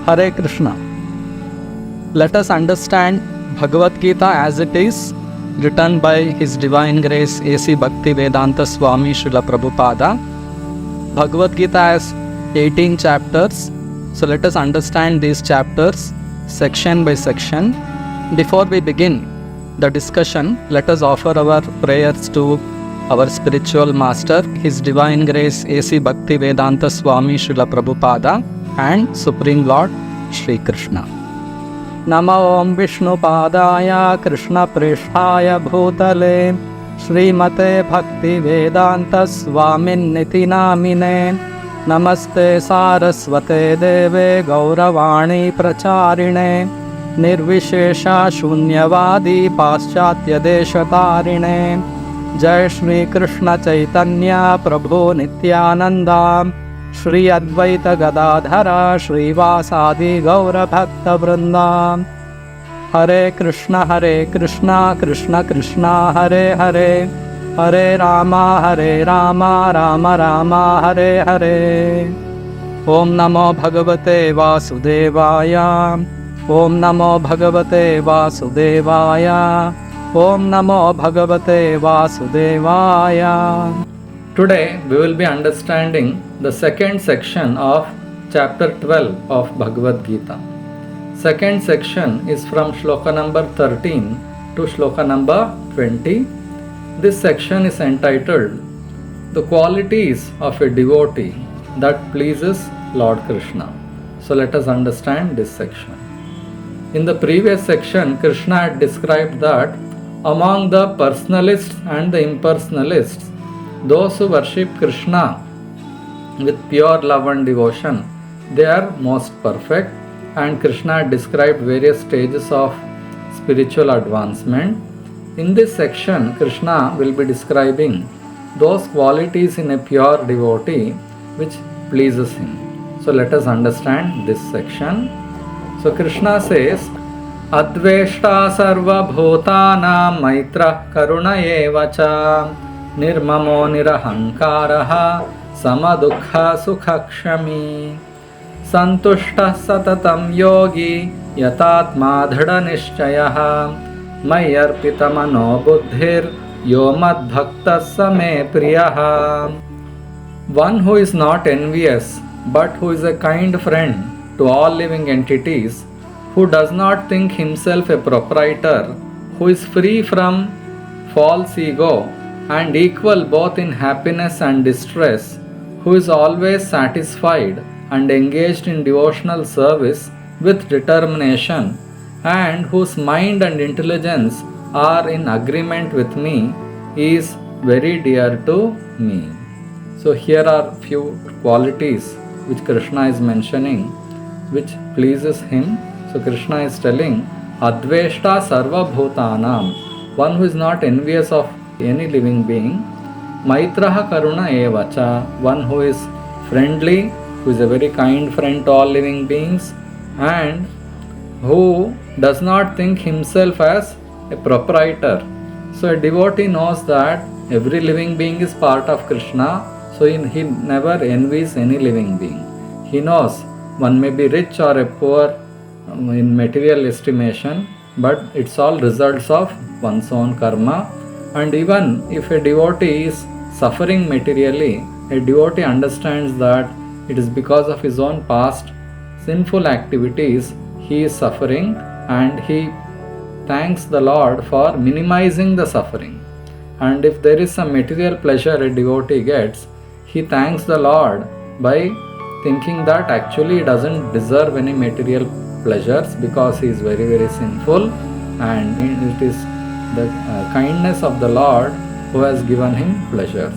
Hare Krishna. Let us understand Bhagavad Gita as it is, written by His Divine Grace A.C. Bhaktivedanta Swami Srila Prabhupada. Bhagavad Gita has 18 chapters. So let us understand these chapters section by section. Before we begin the discussion, let us offer our prayers to our spiritual master, His Divine Grace A.C. Bhaktivedanta Swami Srila Prabhupada and Supreme Lord Shri Krishna. Namo Om Vishnu Padaya Krishna Pristhaya Bhutale Srimate Bhakti Vedanta Swamin Niti Namine Namaste Saraswate Deve Gauravani Pracharine Nirvishesha Shunyavadi Paschatya Deshatarine Jai Shri Krishna Chaitanya Prabhu Nityananda Shri Advaita Gadadhara Shri Vasadi Gaura Bhakta Vrinda Hare Krishna Krishna Krishna Hare Hare Hare Rama Rama Rama Hare Hare Om Namo Bhagavate Vasudevaya Om Namo Bhagavate Vasudevaya Om Namo Bhagavate Vasudevaya. Today we will be understanding the second section of chapter 12 of Bhagavad Gita. Second section is from Shloka number 13 to Shloka number 20. This section is entitled The Qualities of a Devotee That Pleases Lord Krishna. So let us understand this section. In the previous section, Krishna had described that among the personalists and the impersonalists, those who worship Krishna with pure love and devotion, they are most perfect, and Krishna had described various stages of spiritual advancement. In this section, Krishna will be describing those qualities in a pure devotee which pleases him. So let us understand this section. So Krishna says, Adveshta sarva bhutanam maitra karuna evacha nirmamo nirahankaraha samadukha sukhakshami santushta satatam yogi yatatma dhada nishchayaha mayarpita mano buddhir yo madbhakta same priyaha. One who is not envious but who is a kind friend to all living entities, who does not think himself a proprietor, who is free from false ego and equal both in happiness and distress, who is always satisfied and engaged in devotional service with determination, and whose mind and intelligence are in agreement with me, is very dear to me. So here are few qualities which Krishna is mentioning which pleases him. So Krishna is telling Adveshta Sarva Bhutanam, one who is not envious of any living being. Maitraha Karuna Evacha, one who is friendly, who is a very kind friend to all living beings, and who does not think himself as a proprietor. So a devotee knows that every living being is part of Krishna, so he never envies any living being. He knows one may be rich or a poor in material estimation, but it's all results of one's own karma. And even if a devotee is suffering materially, a devotee understands that it is because of his own past sinful activities he is suffering, and he thanks the Lord for minimizing the suffering. And if there is some material pleasure a devotee gets, he thanks the Lord by thinking that actually he doesn't deserve any material pleasures because he is very, very sinful, and it is the kindness of the Lord who has given him pleasures.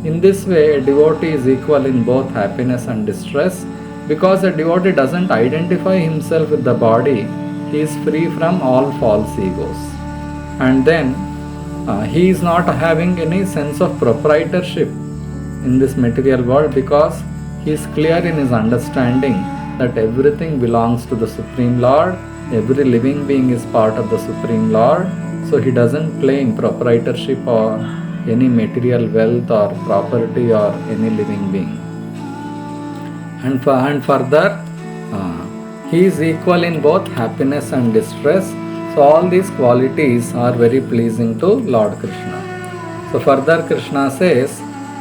In this way, a devotee is equal in both happiness and distress, because a devotee doesn't identify himself with the body, he is free from all false egos. And then he is not having any sense of proprietorship in this material world, because he is clear in his understanding that everything belongs to the Supreme Lord, every living being is part of the Supreme Lord, so he doesn't claim proprietorship or any material wealth or property or any living being. And further, He is equal in both happiness and distress. So all these qualities are very pleasing to Lord Krishna. So further Krishna says,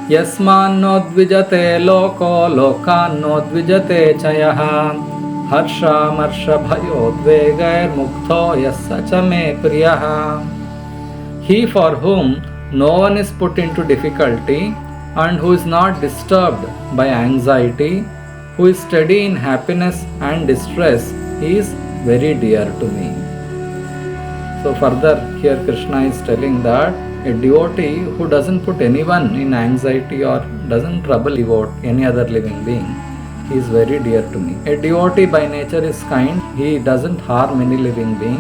Yasmanno dvijate loko lokanno dvijate chayaha harsha marsha bhayo dvegair muktho yassa cha me priyaha. He for whom no one is put into difficulty and who is not disturbed by anxiety, who is steady in happiness and distress, he is very dear to me. So further here Krishna is telling that a devotee who doesn't put anyone in anxiety or doesn't trouble any other living being, he is very dear to me. A devotee by nature is kind, he doesn't harm any living being.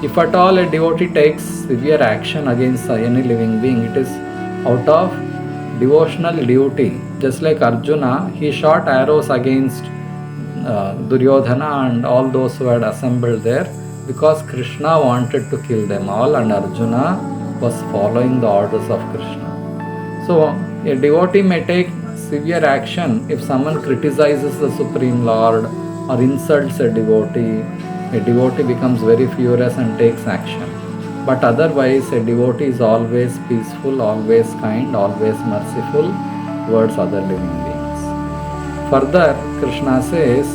If at all a devotee takes severe action against any living being, it is out of devotional duty. Just like Arjuna, he shot arrows against Duryodhana and all those who had assembled there because Krishna wanted to kill them all and Arjuna was following the orders of Krishna. So a devotee may take severe action if someone criticizes the Supreme Lord or insults a devotee becomes very furious and takes action. But otherwise, a devotee is always peaceful, always kind, always merciful towards other living beings. Further, Krishna says,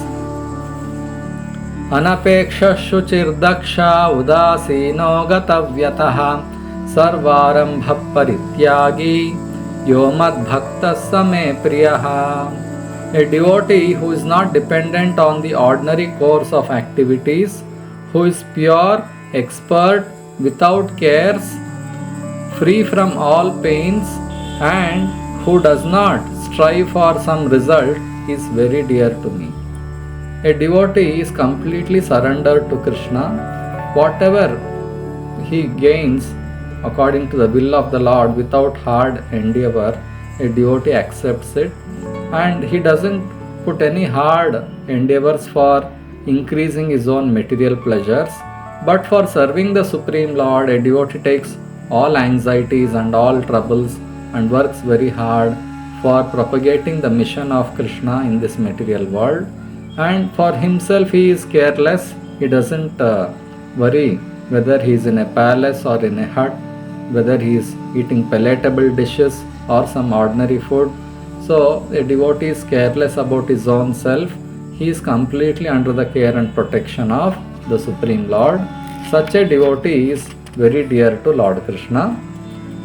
Anapeksha shuchir daksha udasino gatavyataha sarvarambha parityagi yo mad bhakta same priyaha. A devotee who is not dependent on the ordinary course of activities, who is pure, expert, without cares, free from all pains, and who does not strive for some result is very dear to me. A devotee is completely surrendered to Krishna. Whatever he gains according to the will of the Lord without hard endeavor, a devotee accepts it, and he doesn't put any hard endeavors for increasing his own material pleasures, but for serving the Supreme Lord, a devotee takes all anxieties and all troubles and works very hard for propagating the mission of Krishna in this material world. And for himself he is careless, he doesn't worry whether he is in a palace or in a hut, whether he is eating palatable dishes or some ordinary food. So a devotee is careless about his own self. He is completely under the care and protection of the Supreme Lord. Such a devotee is very dear to Lord Krishna.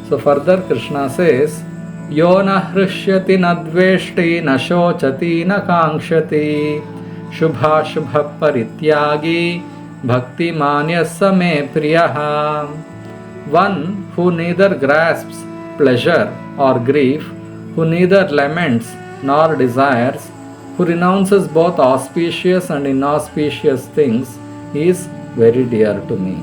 So further Krishna says, Yo na hrishyati na dveshti na shochati na kankshati shubha shubha parityagi bhakti manyasa me priyaha. One who neither grasps pleasure or grief, who neither laments nor desires, who renounces both auspicious and inauspicious things, is very dear to me.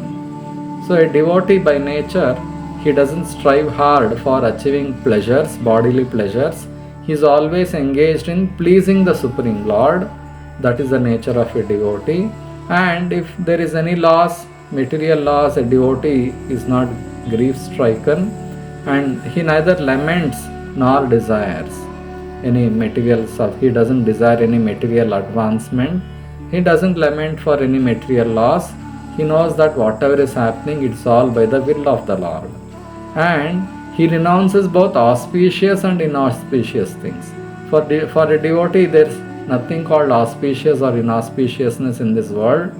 So a devotee by nature, he doesn't strive hard for achieving pleasures, bodily pleasures. He is always engaged in pleasing the Supreme Lord. That is the nature of a devotee. And if there is any loss, material loss, a devotee is not grief-stricken, and he neither laments nor desires any material stuff. He doesn't desire any material advancement. He doesn't lament for any material loss. He knows that whatever is happening, it's all by the will of the Lord. And he renounces both auspicious and inauspicious things. For a devotee, there's nothing called auspicious or inauspiciousness in this world.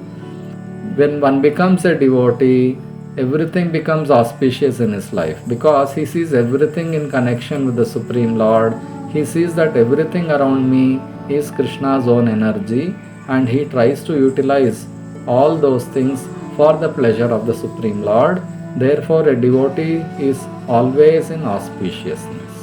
When one becomes a devotee, everything becomes auspicious in his life because he sees everything in connection with the Supreme Lord. He sees that everything around me is Krishna's own energy, and he tries to utilize all those things for the pleasure of the Supreme Lord. Therefore, a devotee is always in auspiciousness.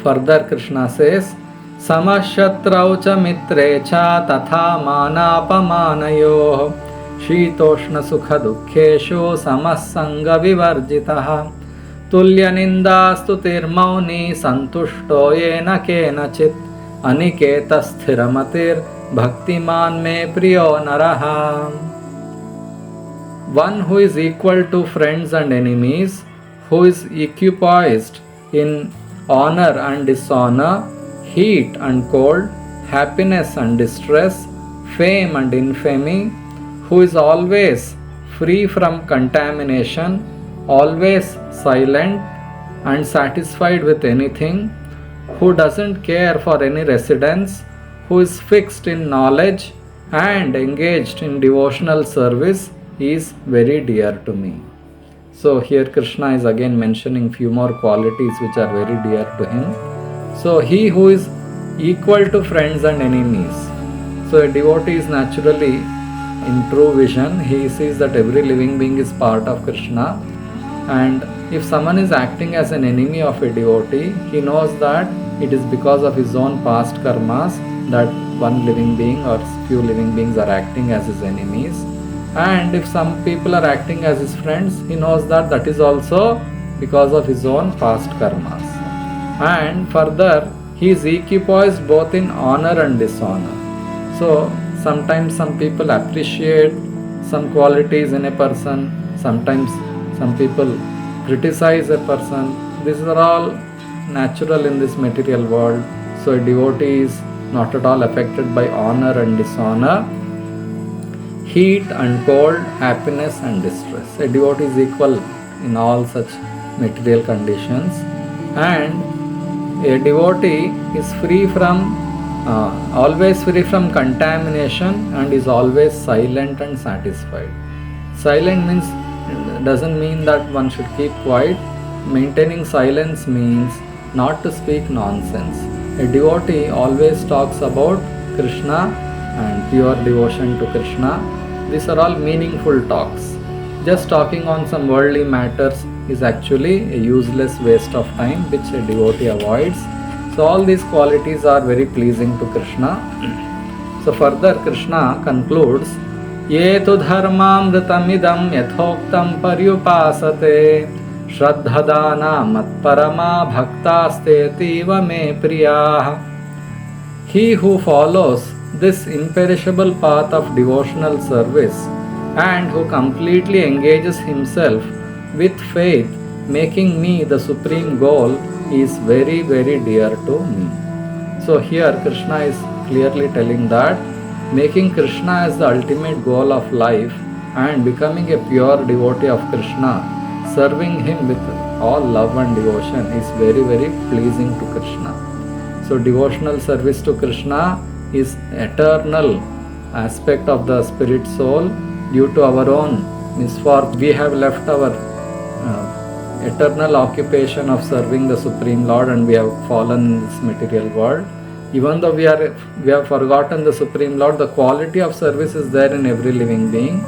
Further, Krishna says, Samashatrau cha mitre cha tatha manapamanayoh शीतोष्ण सुख दुःखेषु समस्संग विवर्जितः तुल्य निंदास्तु तिर्मौनी संतुष्टो येन केनचित् अनिकेत स्थिरमतिर् भक्तिमान में प्रियो नरः. One who is equal to friends and enemies, who is equipoised in honor and dishonor, heat and cold, happiness and distress, fame and infamy, who is always free from contamination, always silent and satisfied with anything, who doesn't care for any residence, who is fixed in knowledge and engaged in devotional service, is very dear to me. So here Krishna is again mentioning few more qualities which are very dear to him. So he who is equal to friends and enemies. So a devotee is naturally in true vision. He sees that every living being is part of Krishna, and if someone is acting as an enemy of a devotee, he knows that it is because of his own past karmas that one living being or few living beings are acting as his enemies. And if some people are acting as his friends, he knows that that is also because of his own past karmas. And further, he is equipoised both in honor and dishonor. So sometimes some people appreciate some qualities in a person, sometimes some people criticize a person. These are all natural in this material world. So a devotee is not at all affected by honor and dishonor, heat and cold, happiness and distress. A devotee is equal in all such material conditions, and a devotee is free from always free from contamination and is always silent and satisfied. Silent means doesn't mean that one should keep quiet. Maintaining silence means not to speak nonsense. A devotee always talks about Krishna and pure devotion to Krishna. These are all meaningful talks. Just talking on some worldly matters is actually a useless waste of time which a devotee avoids. So all these qualities are very pleasing to Krishna. So further Krishna concludes, Ye tu dharmamritamidam yathoktam paryupasate shraddhadana matparama bhaktastetiva me priyah. He who follows this imperishable path of devotional service and who completely engages himself with faith, making me the supreme goal, is very, very dear to me. So here Krishna is clearly telling that making Krishna as the ultimate goal of life and becoming a pure devotee of Krishna, serving him with all love and devotion, is very, very pleasing to Krishna. So devotional service to Krishna is eternal aspect of the spirit soul. Due to our own misfortune, we have left our eternal occupation of serving the Supreme Lord and we have fallen in this material world. Even though we have forgotten the Supreme Lord, the quality of service is there in every living being.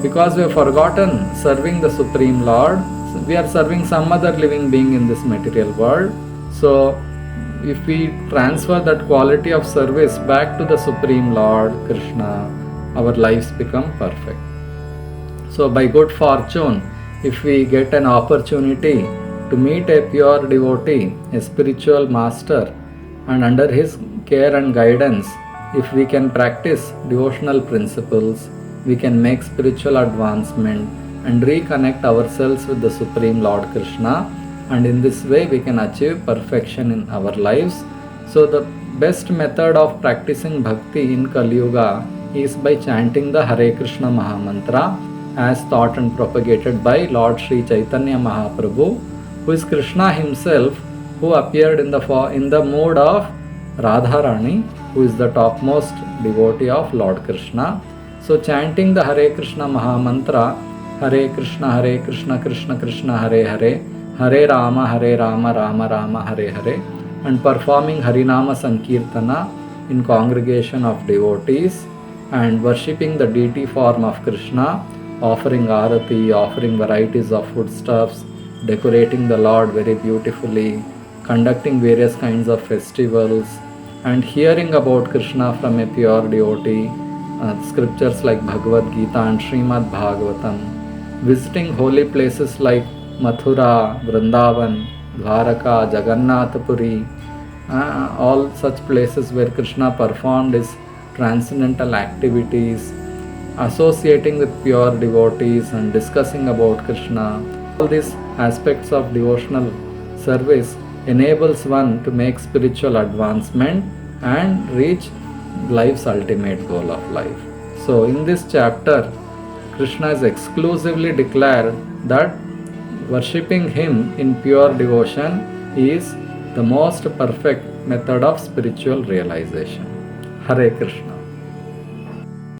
Because we have forgotten serving the Supreme Lord, we are serving some other living being in this material world. So if we transfer that quality of service back to the Supreme Lord, Krishna, our lives become perfect. So by good fortune, if we get an opportunity to meet a pure devotee, a spiritual master, and under his care and guidance, if we can practice devotional principles, we can make spiritual advancement and reconnect ourselves with the Supreme Lord Krishna, and in this way we can achieve perfection in our lives. So the best method of practicing bhakti in Kali Yuga is by chanting the Hare Krishna Mahamantra as taught and propagated by Lord Sri Chaitanya Mahaprabhu, who is Krishna himself, who appeared in the mood of Radharani, who is the topmost devotee of Lord Krishna. So chanting the Hare Krishna Mahamantra, Hare Krishna, Krishna Krishna, Hare Hare, Hare Rama, Rama Rama, Hare Hare, and performing Harinama Sankirtana in congregation of devotees and worshipping the deity form of Krishna, offering arati, offering varieties of foodstuffs, decorating the Lord very beautifully, conducting various kinds of festivals, and hearing about Krishna from a pure devotee, scriptures like Bhagavad Gita and Srimad Bhagavatam, visiting holy places like Mathura, Vrindavan, Dwaraka, Jagannath Puri, all such places where Krishna performed his transcendental activities, associating with pure devotees and discussing about Krishna. All these aspects of devotional service enables one to make spiritual advancement and reach life's ultimate goal of life. So, in this chapter, Krishna is exclusively declared that worshipping him in pure devotion is the most perfect method of spiritual realization. Hare Krishna.